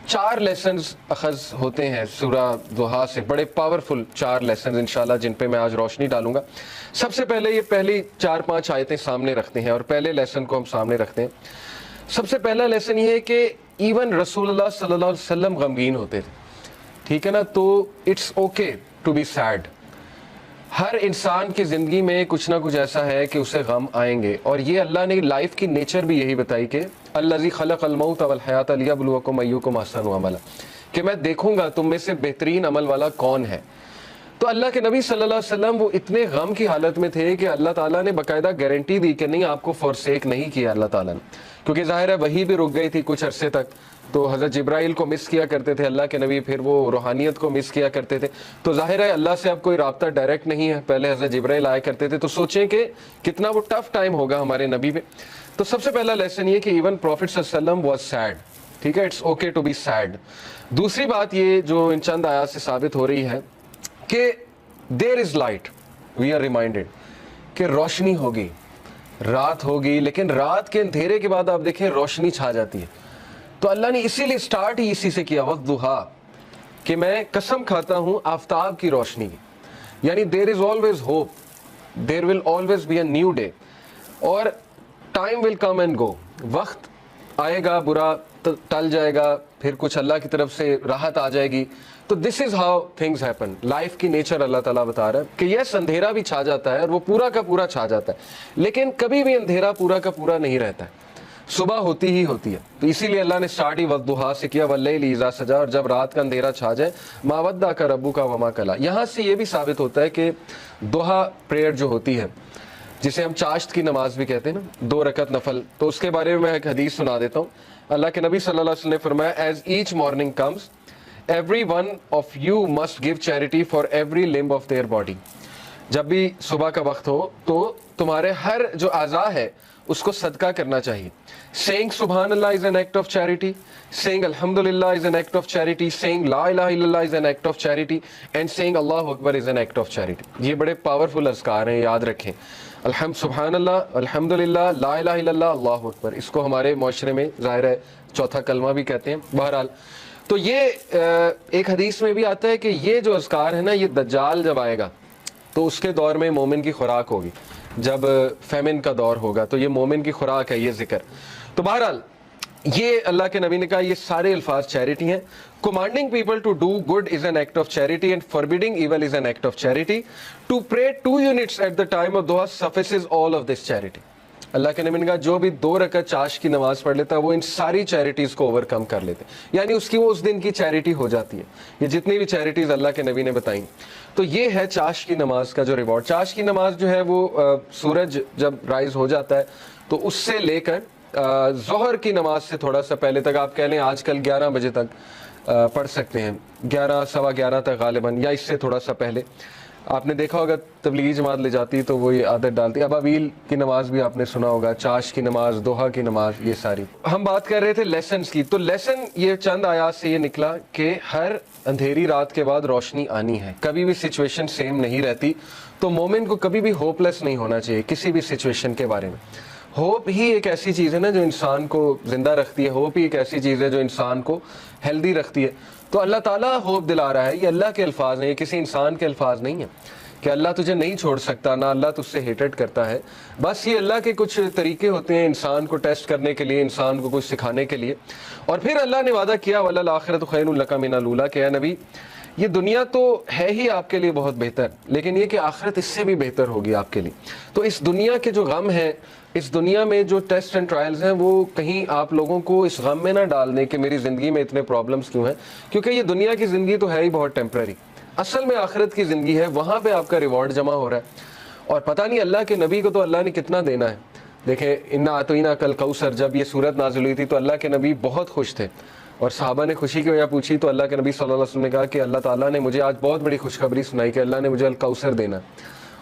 4 lessons اخذ ہوتے ہیں سورہ ضحیٰ سے, بڑے پاورفل 4 لیسنز انشاءاللہ جن پہ میں آج روشنی ڈالوں گا. سب سے پہلے یہ پہلی 4-5 آیتیں سامنے رکھتے ہیں اور پہلے لیسن کو ہم سامنے رکھتے ہیں. سب سے پہلا لیسن یہ ہے کہ ایون رسول اللہ صلی اللہ علیہ وسلم غمگین ہوتے تھے, ٹھیک ہے نا, تو it's okay to be sad. ہر انسان کی زندگی میں کچھ نہ کچھ ایسا ہے کہ اسے غم آئیں گے, اور یہ اللہ نے لائف کی نیچر بھی یہی بتائی کہ الذی خلق الموت والحیات لیبلوکم ایکم احسن عملا, کہ میں دیکھوں گا تم میں سے بہترین عمل والا کون ہے. تو اللہ کے نبی صلی اللہ علیہ وسلم وہ اتنے غم کی حالت میں تھے کہ اللہ تعالیٰ نے باقاعدہ گارنٹی دی کہ نہیں, آپ کو فورسیک نہیں کیا اللہ تعالیٰ نے, کیونکہ ظاہر ہے وہی بھی رک گئی تھی کچھ عرصے تک. تو حضرت جبرائیل کو مس کیا کرتے تھے اللہ کے نبی, پھر وہ روحانیت کو مس کیا کرتے تھے. تو ظاہر ہے اللہ سے اب کوئی رابطہ ڈائریکٹ نہیں ہے, پہلے حضرت جبرائیل آیا کرتے تھے. تو سوچیں کہ کتنا وہ ٹف ٹائم ہوگا ہمارے نبی پہ. تو سب سے پہلا لیسن یہ کہ ایون پروفٹ صلی اللہ علیہ وسلم واز سیڈ, ٹھیک ہے, it's okay to be sad. دوسری بات یہ جو ان چند آیات سے ثابت ہو رہی ہے کہ there is light, we are reminded کہ روشنی ہوگی, رات ہوگی, لیکن رات کے اندھیرے کے بعد آپ دیکھیں روشنی چھا جاتی ہے. تو اللہ نے اسی لیے سٹارٹ ہی اسی سے کیا والضحیٰ, کہ میں قسم کھاتا ہوں آفتاب کی روشنی کی, یعنی there is always hope, there will always be a new day, اور time will come and go, وقت آئے گا, برا ٹل جائے گا, پھر کچھ اللہ کی طرف سے راحت آ جائے گی. تو this is how things happen, life کی نیچر اللہ تعالیٰ بتا رہا ہے کہ یس اندھیرا بھی چھا جاتا ہے اور وہ پورا کا پورا چھا جاتا ہے, لیکن کبھی بھی اندھیرا پورا کا پورا نہیں رہتا ہے, صبح ہوتی ہی ہوتی ہے. تو اسی لیے اللہ نے سٹارٹ ہی والضحیٰ سے کیا, واللیل اذا سجا, اور جب رات کا اندھیرا چھا جائے, ما ودعک ربک وما قلی. یہاں سے یہ بھی ثابت ہوتا ہے کہ ضحیٰ پریئر جو ہوتی ہے, جسے ہم چاشت کی نماز بھی کہتے ہیں نا, 2 رکعت نفل, تو اس کے بارے میں ایک حدیث سنا دیتا ہوں. اللہ کے نبی صلی اللہ علیہ وسلم نے فرمایا, as each morning comes every one of you must give charity for every limb of their body. جب بھی صبح کا وقت ہو تو تمہارے ہر جو اعضاء ہے اس کو صدقہ کرنا چاہیے. Saying سبحان اللہ is an act of charity, saying الحمدللہ is an act of charity, saying لا الہ الا اللہ is an act of charity, and saying Allah Akbar is an act of charity. یہ بڑے پاورفل اذکار ہیں, یاد رکھیں. سبحان اللہ, الحمدللہ, لا الہ الا اللہ, اللہ اکبر, اس کو ہمارے معاشرے میں ظاہر ہے چوتھا کلمہ بھی کہتے ہیں. بہرحال تو یہ ایک حدیث میں بھی آتا ہے کہ یہ جو اذکار ہے نا, یہ دجال جب آئے گا تو اس کے دور میں مومن کی خوراک ہوگی, جب فیمن کا دور ہوگا تو یہ مومن کی خوراک ہے یہ ذکر. تو بہرحال یہ اللہ کے نبی نے کہا یہ سارے الفاظ چیریٹی ہیں. commanding people to do good is an act of charity and forbidding evil is an act of charity. to pray 2 units at the time of duha suffices all of this charity. اللہ کے نبی نے کہا جو بھی 2 رکعت چاش کی نماز پڑھ لیتا ہے وہ ان ساری چیریٹیز کو اوور کم کر لیتے, یعنی اس کی وہ اس دن کی چیریٹی ہو جاتی ہے. یہ جتنی بھی چیریٹیز اللہ کے نبی نے بتائیں, تو یہ ہے چاش کی نماز کا جو ریوارڈ. چاش کی نماز جو ہے وہ سورج جب رائز ہو جاتا ہے تو اس سے لے کر ظہر کی نماز سے تھوڑا سا پہلے تک, آپ کہہ لیں آج کل 11 بجے تک پڑھ سکتے ہیں, 11 سوا 11 تک غالباً, یا اس سے تھوڑا سا پہلے. آپ نے دیکھا ہوگا تبلیغی جماعت لے جاتی تو وہ یہ عادت ڈالتی. ابابیل کی نماز بھی آپ نے سنا ہوگا, چاش کی نماز, دوحہ کی نماز, یہ ساری. ہم بات کر رہے تھے لیسنز کی, تو لیسن یہ چند آیات سے یہ نکلا کہ ہر اندھیری رات کے بعد روشنی آنی ہے, کبھی بھی سچویشن سیم نہیں رہتی. تو مومن کو کبھی بھی ہوپ لیس نہیں ہونا چاہیے کسی بھی سچویشن کے بارے میں. ہوپ ہی ایک ایسی چیز ہے نا جو انسان کو زندہ رکھتی ہے, ہوپ ہی ایک ایسی چیز ہے جو انسان کو ہیلدی رکھتی ہے. تو اللہ تعالیٰ ہوپ دلا رہا ہے, یہ اللہ کے الفاظ ہیں, یہ کسی انسان کے الفاظ نہیں ہیں کہ اللہ تجھے نہیں چھوڑ سکتا, نہ اللہ تجھ سے ہیٹڈ کرتا ہے. بس یہ اللہ کے کچھ طریقے ہوتے ہیں انسان کو ٹیسٹ کرنے کے لیے, انسان کو کچھ سکھانے کے لیے. اور پھر اللہ نے وعدہ کیا وَلَلْآخِرَةُ خَيْرٌ لَكَ مِنَ الْأُولَىٰ, کہ اے نبی یہ دنیا تو ہے ہی آپ کے لیے بہت بہتر, لیکن یہ کہ آخرت اس سے بھی بہتر ہوگی آپ کے لیے. تو اس دنیا کے جو غم ہیں, اس دنیا میں جو ٹیسٹ اینڈ ٹرائلز ہیں, وہ کہیں آپ لوگوں کو اس غم میں نہ ڈال دیں کہ میری زندگی میں اتنے پرابلمس کیوں ہیں, کیونکہ یہ دنیا کی زندگی تو ہے ہی بہت ٹیمپرری. اصل میں آخرت کی زندگی ہے, وہاں پہ آپ کا ریوارڈ جمع ہو رہا ہے. اور پتہ نہیں اللہ کے نبی کو تو اللہ نے کتنا دینا ہے. دیکھیں انا اعطیناک کل کوثر, جب یہ صورت نازل ہوئی تھی تو اللہ کے نبی بہت خوش تھے, اور صحابہ نے خوشی کی وجہ پوچھی تو اللہ کے نبی صلی اللہ علیہ وسلم نے کہا کہ اللہ تعالیٰ نے مجھے آج بہت بڑی خوشخبری سنائی کہ اللہ نے مجھے الکوثر دینا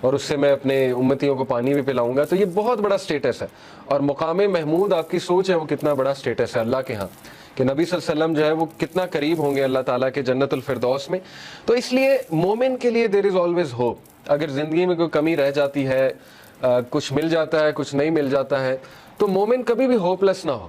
اور اس سے میں اپنے امتیوں کو پانی بھی پلاؤں گا. تو یہ بہت بڑا سٹیٹس ہے, اور مقام محمود آپ کی سوچ ہے وہ کتنا بڑا سٹیٹس ہے اللہ کے ہاں, کہ نبی صلی اللہ علیہ وسلم جو ہے وہ کتنا قریب ہوں گے اللہ تعالیٰ کے جنت الفردوس میں. تو اس لیے مومن کے لیے دیر از آلویز ہوپ. اگر زندگی میں کوئی کمی رہ جاتی ہے, کچھ مل جاتا ہے, کچھ نہیں مل جاتا ہے, تو مومن کبھی بھی ہوپ لیس نہ ہو.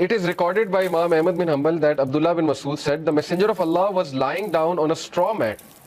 It is recorded by Imam Ahmad bin Hanbal that Abdullah bin Mas'ud said the messenger of Allah was lying down on a straw mat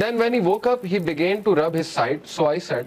Then when he woke up he began to rub his side. So I said,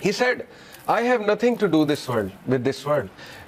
He said, I have nothing to do this world with this world.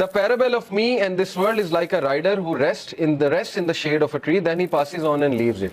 The parable of me and this world is like a rider who rests in the shade of a tree, then he passes on and leaves it.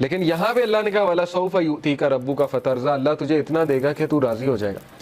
لیکن یہاں پہ اللہ نے کہا وَلَسَوْفَ يُؤْتِيكَ رَبُّكَ فَتَرْضَىٰ، اللہ تجھے اتنا دے گا کہ تو راضی ہو جائے گا.